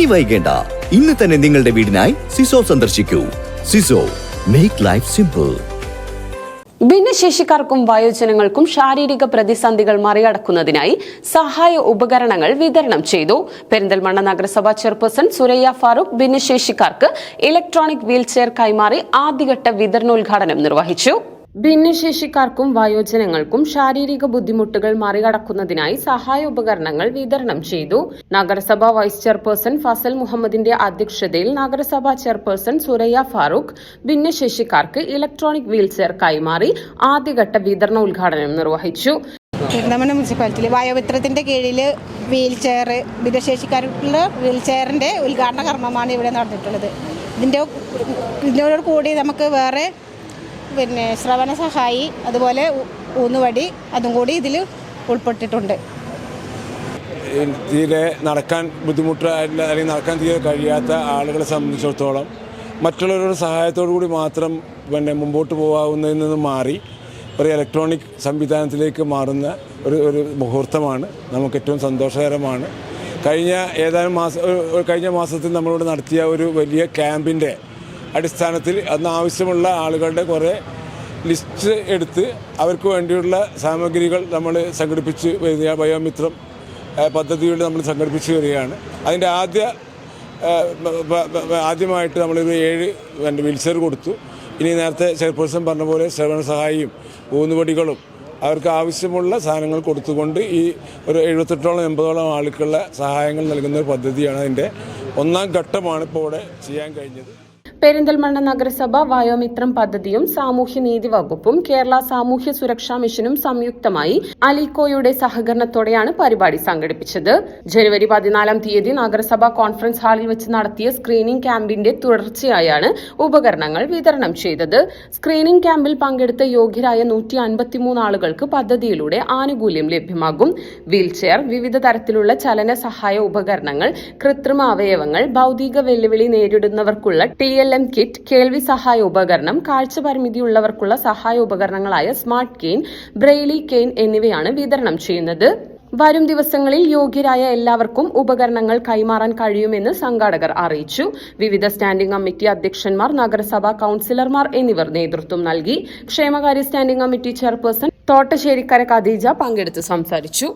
ഇനി വൈകേണ്ട, ഇന്ന് തന്നെ നിങ്ങളുടെ വീടിനായി സിസോ സന്ദർശിക്കൂ. സിസോ, മേക്ക് ലൈഫ് സിമ്പിൾ. ഭിന്നശേഷിക്കാർക്കും വയോജനങ്ങൾക്കും ശാരീരിക പ്രതിസന്ധികൾ മറികടക്കുന്നതിനായി സഹായ ഉപകരണങ്ങൾ വിതരണം ചെയ്തു. പെരിന്തൽമണ്ണ നഗരസഭാ ചെയർപേഴ്സൺ സുരയ്യ ഫാറൂഖ് ഭിന്നശേഷിക്കാർക്ക് ഇലക്ട്രോണിക് വീൽചെയർ കൈമാറി ആദ്യഘട്ട വിതരണോദ്ഘാടനം നിർവഹിച്ചു. ഭിന്നശേഷിക്കാർക്കും വയോജനങ്ങൾക്കും ശാരീരിക ബുദ്ധിമുട്ടുകൾ മറികടക്കുന്നതിനായി സഹായ ഉപകരണങ്ങൾ വിതരണം ചെയ്തു. നഗരസഭാ വൈസ് ചെയർപേഴ്സൺ ഫസൽ മുഹമ്മദിന്റെ അധ്യക്ഷതയിൽ നഗരസഭാ ചെയർപേഴ്സൺ സുരയ്യ ഫാറൂഖ് ഭിന്നശേഷിക്കാർക്ക് ഇലക്ട്രോണിക് വീൽചെയർ കൈമാറി ആദ്യഘട്ട വിതരണോദ്ഘാടനം നിർവഹിച്ചു. പെരിന്തൽമണ്ണ മുനിസിപ്പാലിറ്റിയിൽ വയോമിത്രത്തിന്റെ കീഴിൽ ഭിന്നശേഷിക്കാർക്കുള്ള വീൽചെയറിന്റെ ഉദ്ഘാടന കർമ്മമാണ് ഇവിടെ നടന്നിട്ടുള്ളത്. ഇതിനോട് കൂടി നമുക്ക് വേറെ ശ്രവണ സഹായി, അതുപോലെ ഊന്നുവടി, അതും കൂടി ഇതിൽ ഉൾപ്പെട്ടിട്ടുണ്ട്. തീരെ നടക്കാൻ അല്ലെങ്കിൽ നടക്കാൻ തീരെ കഴിയാത്ത ആളുകളെ സംബന്ധിച്ചിടത്തോളം മറ്റുള്ളവരുടെ സഹായത്തോടു കൂടി മാത്രം മുമ്പോട്ട് പോകാവുന്നതിൽ നിന്ന് മാറി ഒരു ഇലക്ട്രോണിക് സംവിധാനത്തിലേക്ക് മാറുന്ന ഒരു മുഹൂർത്തമാണ്. നമുക്ക് ഏറ്റവും സന്തോഷകരമാണ്. കഴിഞ്ഞ മാസത്തിൽ നമ്മളിവിടെ നടത്തിയ ഒരു വലിയ ക്യാമ്പിൻ്റെ അടിസ്ഥാനത്തിൽ അന്ന് ആവശ്യമുള്ള ആളുകളുടെ കുറേ ലിസ്റ്റ് എടുത്ത് അവർക്ക് വേണ്ടിയുള്ള സാമഗ്രികൾ നമ്മൾ സംഘടിപ്പിച്ച് വരിക. വയോമിത്രം പദ്ധതിയുടെ നമ്മൾ സംഘടിപ്പിച്ച് വരികയാണ്. അതിൻ്റെ ആദ്യമായിട്ട് നമ്മളൊരു 7 വീൽചെയർ കൊടുത്തു. ഇനി നേരത്തെ ചെയർപേഴ്സൺ പറഞ്ഞ പോലെ ശ്രവണ സഹായിയും ഊന്നുവടികളും അവർക്ക് ആവശ്യമുള്ള സാധനങ്ങൾ കൊടുത്തുകൊണ്ട് ഈ ഒരു 78-80 ആൾക്കുള്ള സഹായങ്ങൾ നൽകുന്ന ഒരു പദ്ധതിയാണ്. അതിൻ്റെ 1ാം ഘട്ടമാണ് ഇപ്പോൾ ഇവിടെ ചെയ്യാൻ കഴിഞ്ഞത്. പെരിന്തൽമണ്ണ നഗരസഭ വയോമിത്രം പദ്ധതിയും സാമൂഹ്യനീതി വകുപ്പും കേരള സാമൂഹ്യ സുരക്ഷാ മിഷനും സംയുക്തമായി അലിക്കോയുടെ സഹകരണത്തോടെയാണ് പരിപാടി സംഘടിപ്പിച്ചത്. ജനുവരി 14-ാം തീയതി നഗരസഭാ കോൺഫറൻസ് ഹാളിൽ വെച്ച് നടത്തിയ സ്ക്രീനിംഗ് ക്യാമ്പിന്റെ തുടർച്ചയായാണ് ഉപകരണങ്ങൾ വിതരണം ചെയ്തത്. സ്ക്രീനിംഗ് ക്യാമ്പിൽ പങ്കെടുത്ത യോഗ്യരായ 153 ആളുകൾക്ക് പദ്ധതിയിലൂടെ ആനുകൂല്യം ലഭ്യമാകും. വീൽചെയർ, വിവിധ തരത്തിലുള്ള ചലന സഹായ ഉപകരണങ്ങൾ, കൃത്രിമ അവയവങ്ങൾ, ഭൌതിക വെല്ലുവിളി നേരിടുന്നവർക്കുള്ള TLM കിറ്റ്, കേൾവി സഹായ ഉപകരണം, കാഴ്ച പരിമിതിയുള്ളവർക്കുള്ള സഹായ ഉപകരണങ്ങളായ സ്മാർട്ട് കെയിൻ, ബ്രെയിലി കെയിൻ എന്നിവയാണ് വിതരണം ചെയ്യുന്നത്. വരും ദിവസങ്ങളിൽ യോഗ്യരായ എല്ലാവർക്കും ഉപകരണങ്ങൾ കൈമാറാൻ കഴിയുമെന്ന് സംഘാടകർ അറിയിച്ചു. വിവിധ സ്റ്റാൻഡിംഗ് കമ്മിറ്റി അധ്യക്ഷന്മാർ, നഗരസഭാ കൌൺസിലർമാർ എന്നിവർ നേതൃത്വം നൽകി. ക്ഷേമകാര്യ സ്റ്റാൻഡിംഗ് കമ്മിറ്റി ചെയർപേഴ്സൺ തോട്ടശ്ശേരിക്കര ഖദീജ പങ്കെടുത്ത് സംസാരിച്ചു.